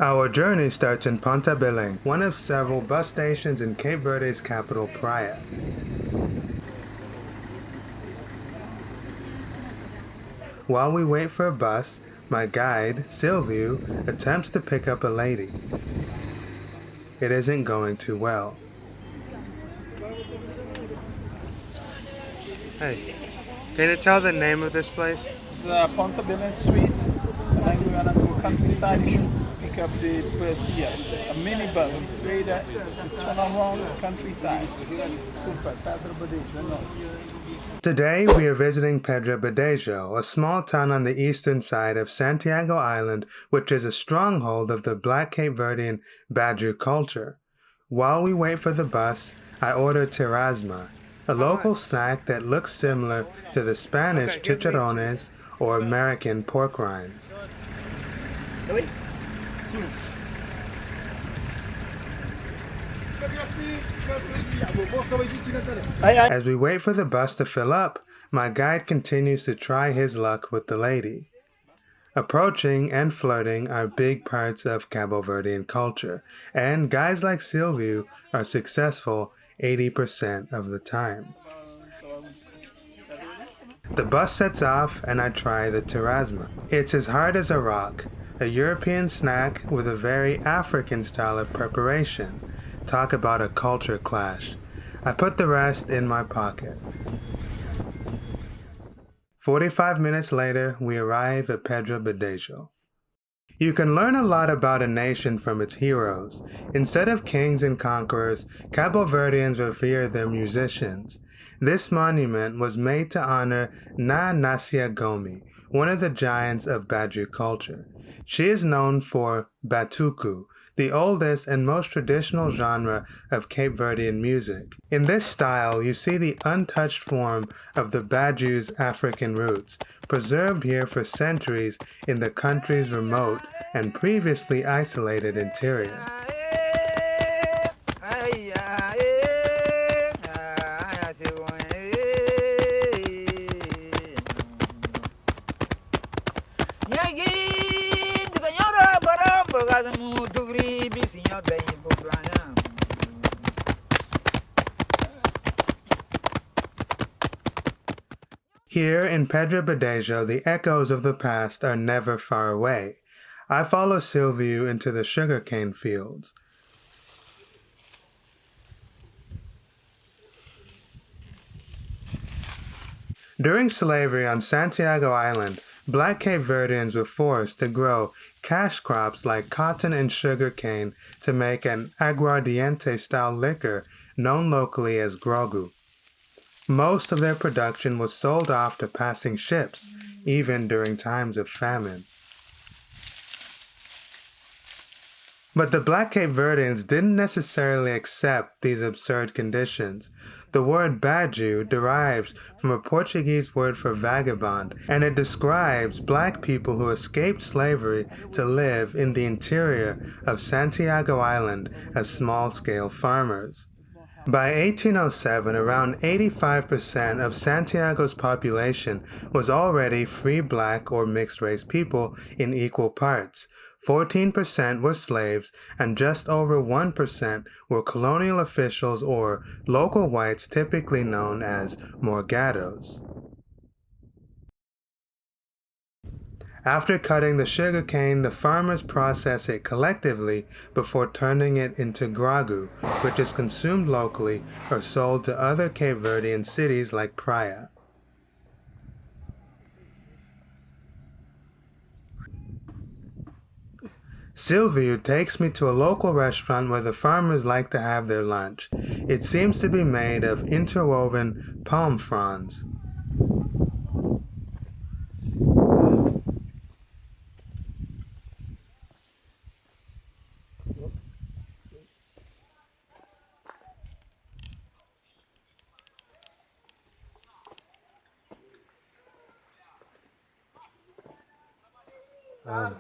Our journey starts in Ponta Belém, one of several bus stations in Cape Verde's capital, Praia. While we wait for a bus, my guide, Silvio, attempts to pick up a lady. It isn't going too well. Hey, can you tell the name of this place? It's Ponta Belém Street, and then we're gonna do countryside. You should pick up the bus here, a minibus straight up, turn around countryside. Super, Pedra Badejo. Today we are visiting Pedra Badejo, a small town on the eastern side of Santiago Island, which is a stronghold of the Black Cape Verdean Badiu culture. While we wait for the bus, I order terasma, a local snack that looks similar to the Spanish chicharrones or American pork rinds. As we wait for the bus to fill up, my guide continues to try his luck with the lady. Approaching and flirting are big parts of Cabo Verdean culture, and guys like Silvio are successful 80% of the time. The bus sets off and I try the terasma. It's as hard as a rock, a European snack with a very African style of preparation. Talk about a culture clash. I put the rest in my pocket. 45 minutes later, we arrive at Pedra Badejo. You can learn a lot about a nation from its heroes. Instead of kings and conquerors, Cabo Verdeans revere their musicians. This monument was made to honor Nacia Gomi, one of the giants of Badiu culture. She is known for batuku, the oldest and most traditional genre of Cape Verdean music. In this style, you see the untouched form of the Badiu's African roots, preserved here for centuries in the country's remote and previously isolated interior. Here in Pedra Badejo, the echoes of the past are never far away. I follow Silvio into the sugarcane fields. During slavery on Santiago Island, Black Cape Verdeans were forced to grow cash crops like cotton and sugarcane to make an aguardiente-style liquor known locally as grogu. Most of their production was sold off to passing ships, even during times of famine. But the Black Cape Verdeans didn't necessarily accept these absurd conditions. The word Badiu derives from a Portuguese word for vagabond, and it describes black people who escaped slavery to live in the interior of Santiago Island as small-scale farmers. By 1807, around 85% of Santiago's population was already free black or mixed-race people in equal parts. 14% were slaves, and just over 1% were colonial officials or local whites typically known as morgados. After cutting the sugarcane, the farmers process it collectively before turning it into grogu, which is consumed locally or sold to other Cape Verdean cities like Praia. Silvio takes me to a local restaurant where the farmers like to have their lunch. It seems to be made of interwoven palm fronds.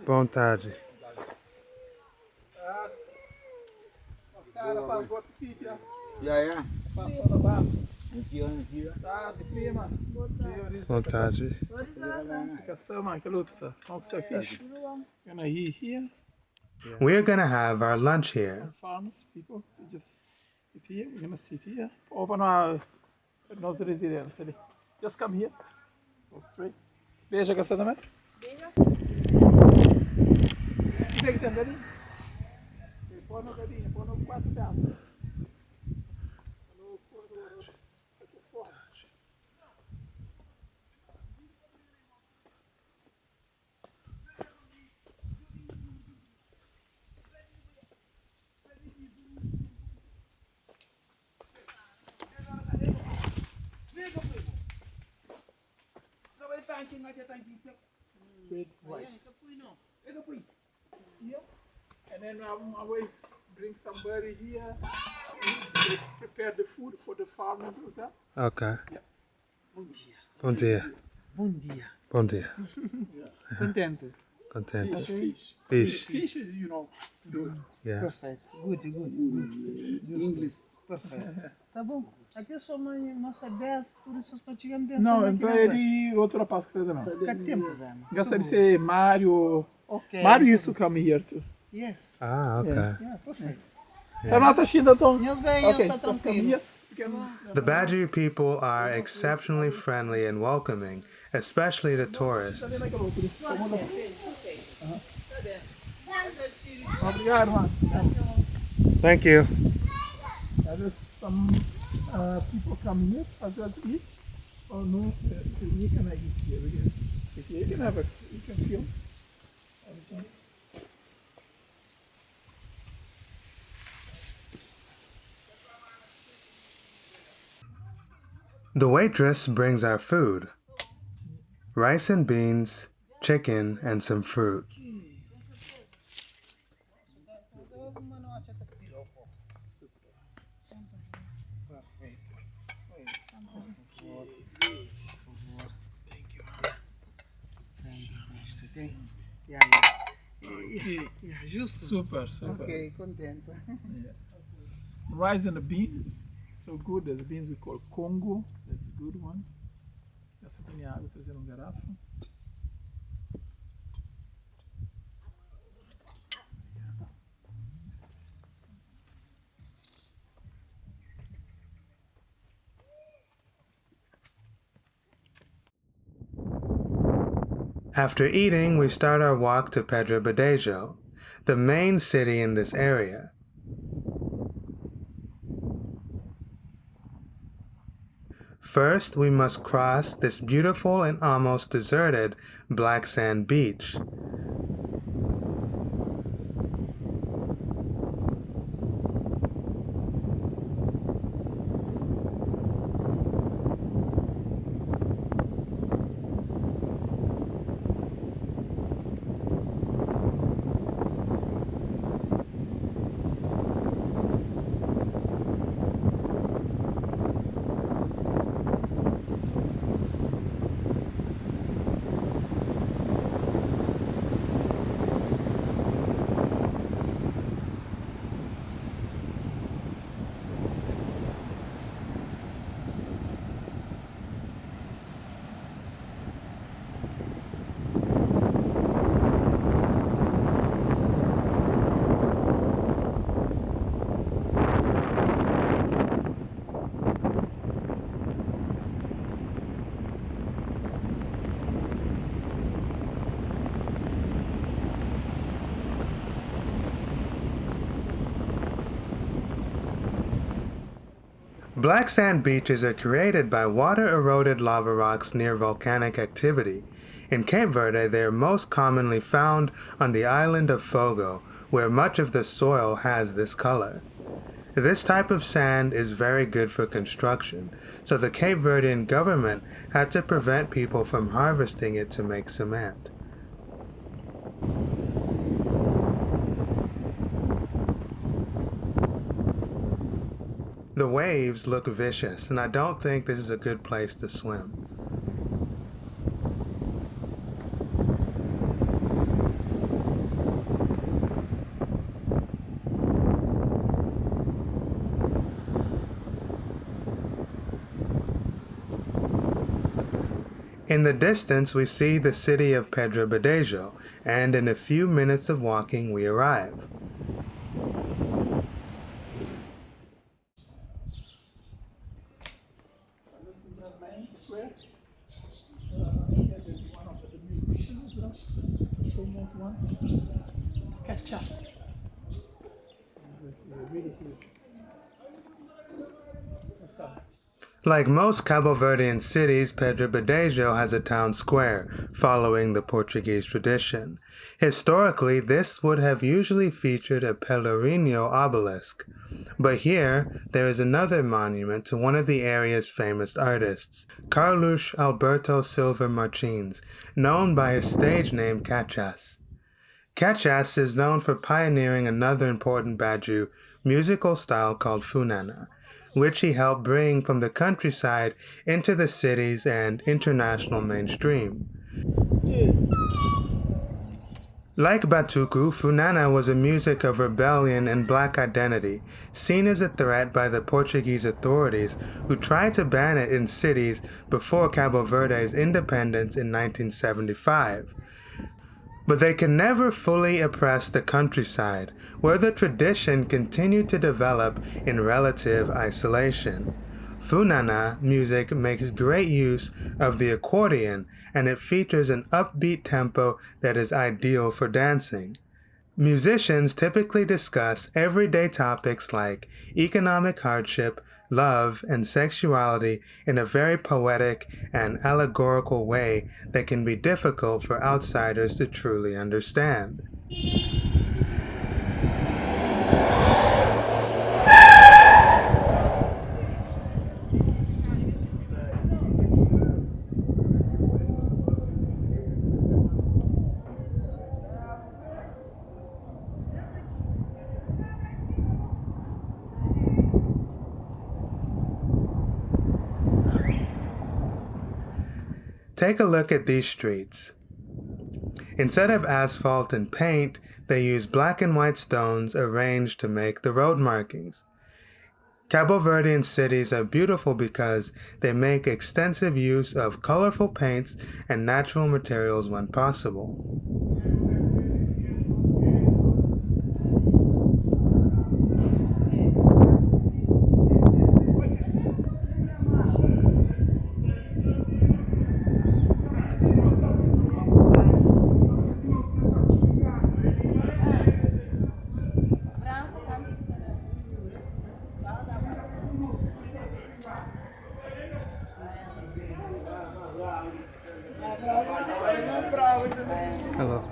Boa tarde. Yeah. Boa tarde. Customer, que luta? How to fish? Gonna eat here. We're gonna have our lunch here. Farms, people, they just sit here. We're gonna sit here. Open our nose residence ali. Just come here. Go straight. Beija você também? Beija. Deita ali. Põe no gadinho, põe no 4 peças. Straight white. Here. And then I always bring somebody here. They prepare the food for the farmers as well. Okay. Yeah. Bom dia. Bom dia. Bom dia. Bom dia. Contente? Contente. Fish. Fish. Fish is, good. Yeah. Perfeito. Good. English. Perfeito. Tá bom. Aqui só nossa 10 turistas para chegar em Não, então ele outro rapaz que você não. Quanto tempo, Zana? Gosta de ser Mario. Okay. Mario used to come here too. Yes. Ah, okay. Yeah, perfeito. Tá na Tashinda, Tom. Meus bem, Okay, eu só just come tranquilo. here. The Badiu people are exceptionally friendly and welcoming, especially to tourists. Obrigado, mano. Thank you. There's some people come here as well to eat. Oh no, you can eat here. We can sit here. You can film everything. The waitress brings our food. Rice and beans, chicken, and some fruit. Yeah, justo. Super. Ok, contente. Rice and the beans, so good. There's beans we call Congo. That's good ones. Essa tem água, trazendo garrafa. After eating, we start our walk to Pedra Badejo, the main city in this area. First, we must cross this beautiful and almost deserted black sand beach. Black sand beaches are created by water-eroded lava rocks near volcanic activity. In Cape Verde, they are most commonly found on the island of Fogo, where much of the soil has this color. This type of sand is very good for construction, so the Cape Verdean government had to prevent people from harvesting it to make cement. The waves look vicious, and I don't think this is a good place to swim. In the distance, we see the city of Pedra Badejo, and in a few minutes of walking, we arrive. Like most Cabo Verdean cities, Pedra Badejo has a town square, following the Portuguese tradition. Historically, this would have usually featured a Pelourinho obelisk. But here, there is another monument to one of the area's famous artists, Carlos Alberto Silva Martins, known by his stage name Cachas. Cachas is known for pioneering another important Badiu musical style called funana, which he helped bring from the countryside into the cities and international mainstream. Like Batuku, funana was a music of rebellion and black identity, seen as a threat by the Portuguese authorities who tried to ban it in cities before Cabo Verde's independence in 1975. But they can never fully oppress the countryside, where the tradition continued to develop in relative isolation. Funana music makes great use of the accordion, and it features an upbeat tempo that is ideal for dancing. Musicians typically discuss everyday topics like economic hardship, love, and sexuality in a very poetic and allegorical way that can be difficult for outsiders to truly understand. Take a look at these streets. Instead of asphalt and paint, they use black and white stones arranged to make the road markings. Cabo Verdean cities are beautiful because they make extensive use of colorful paints and natural materials when possible. Hello.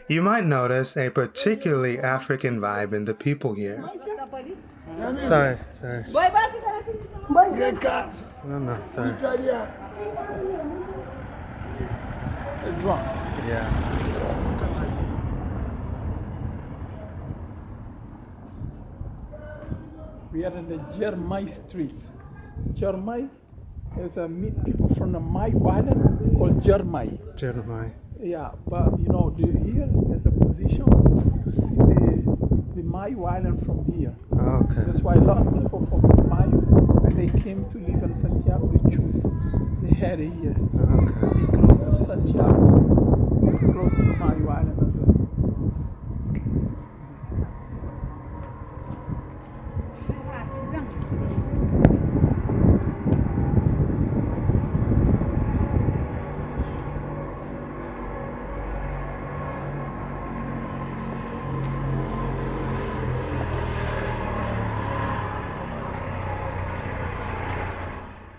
You might notice a particularly African vibe in the people here. Sorry. No, sorry. Yeah. We are in the Jermai Street. Jermai is a people from the Mai Island called Jermai. Jeremiah. Yeah, but you know, here is a position to see the Mai Island from here. Oh, okay. That's why a lot of people from Mai, when they came to live in Santiago, they choose the area here. Okay. Be close to Santiago, close to the Mai Island as well.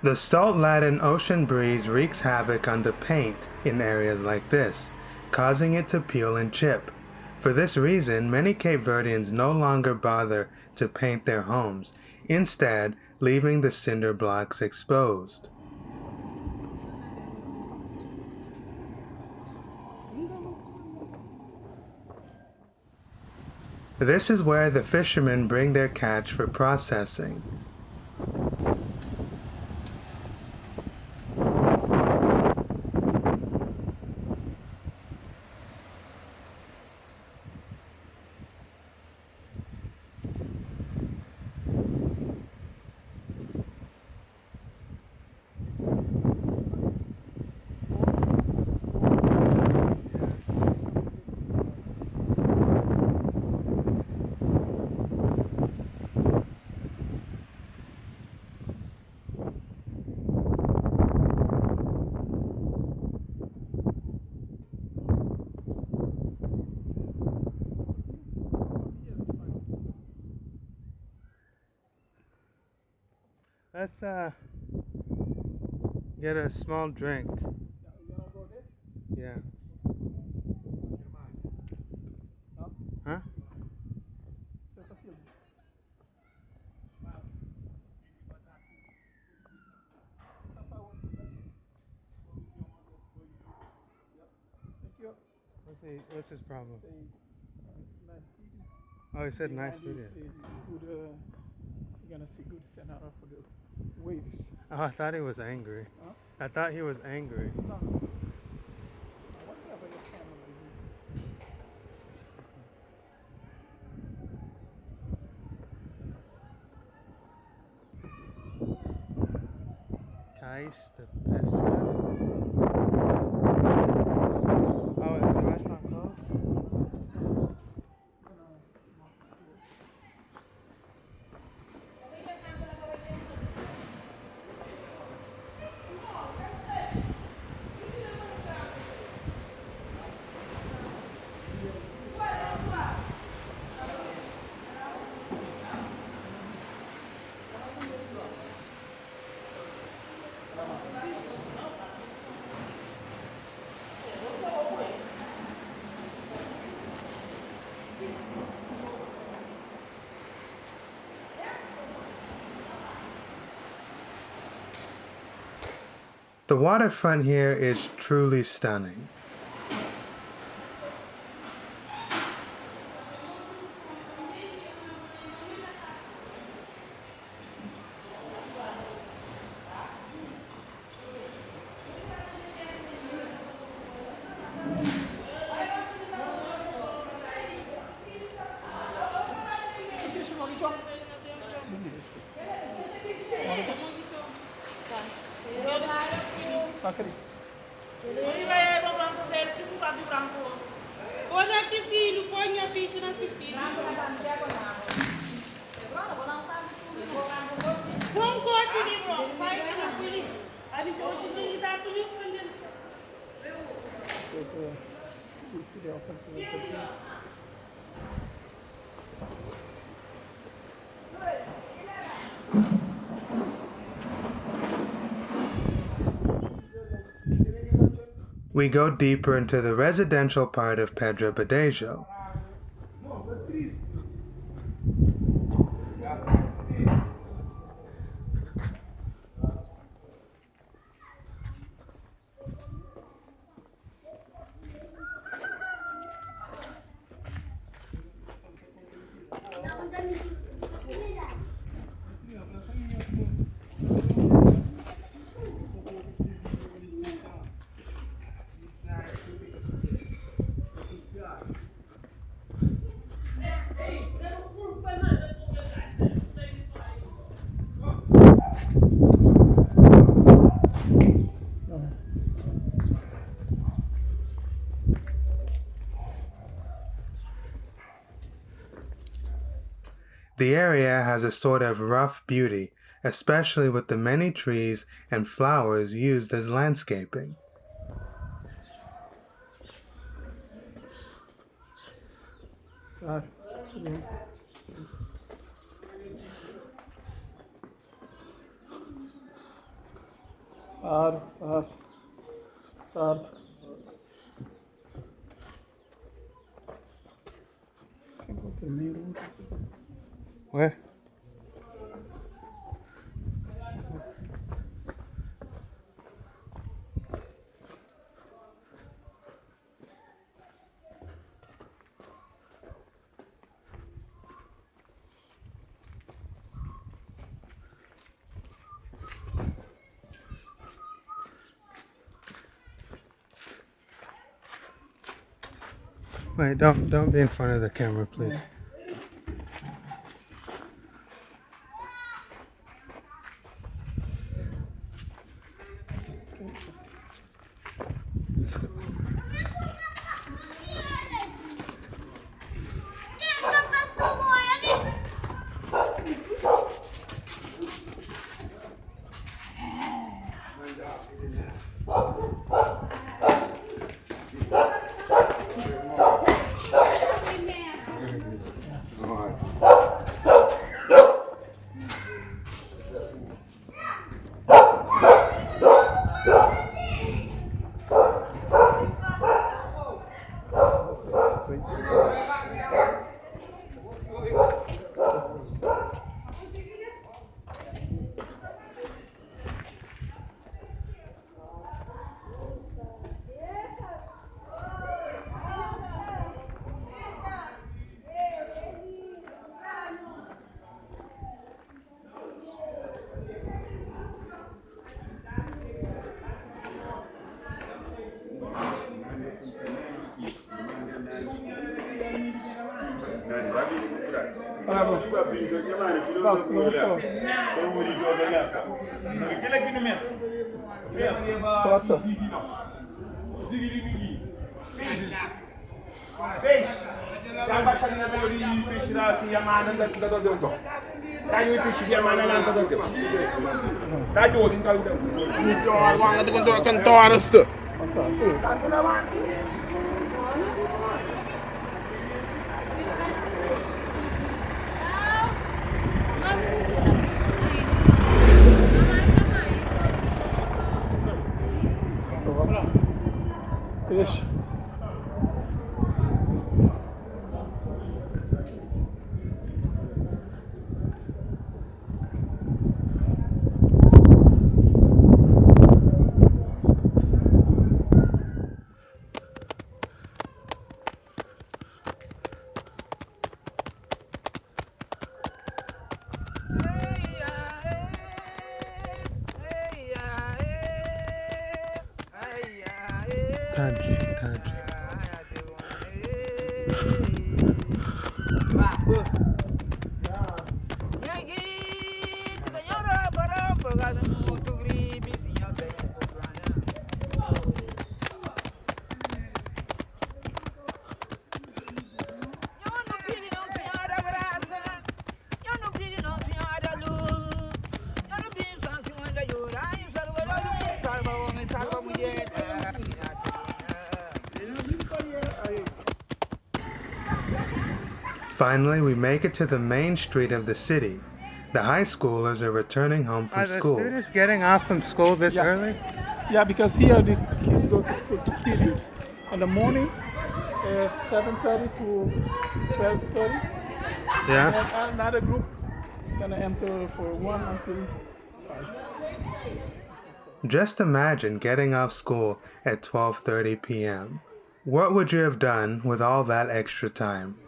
The salt-laden ocean breeze wreaks havoc on the paint in areas like this, causing it to peel and chip. For this reason, many Cape Verdeans no longer bother to paint their homes, instead leaving the cinder blocks exposed. This is where the fishermen bring their catch for processing. Let's get a small drink. Yeah. Huh? What's his problem? Oh, he said nice video. You're gonna see good scenario for the waves. Oh, I thought he was angry. Huh? I thought he was angry. No. Whatever your camera Cais de Pesca. Oh, is the restaurant closed? The waterfront here is truly stunning. Olha que filho, põe a ficha nesse filho. Vamos continuar, bro. Vai vir filho. A gente hoje tem que dar tudo para ele. We go deeper into the residential part of Pedra Badejo. The area has a sort of rough beauty, especially with the many trees and flowers used as landscaping. the main road. Where? Wait, don't be in front of the camera, please. Fish. Taji. Finally, we make it to the main street of the city. The high schoolers are returning home from school. Are the students getting off from school this early? Yeah, because here the kids go to school 2 periods. In the morning, 7:30 to 12:30. Yeah. And another group gonna enter for 1 until 5. Just imagine getting off school at 12:30 p.m. What would you have done with all that extra time?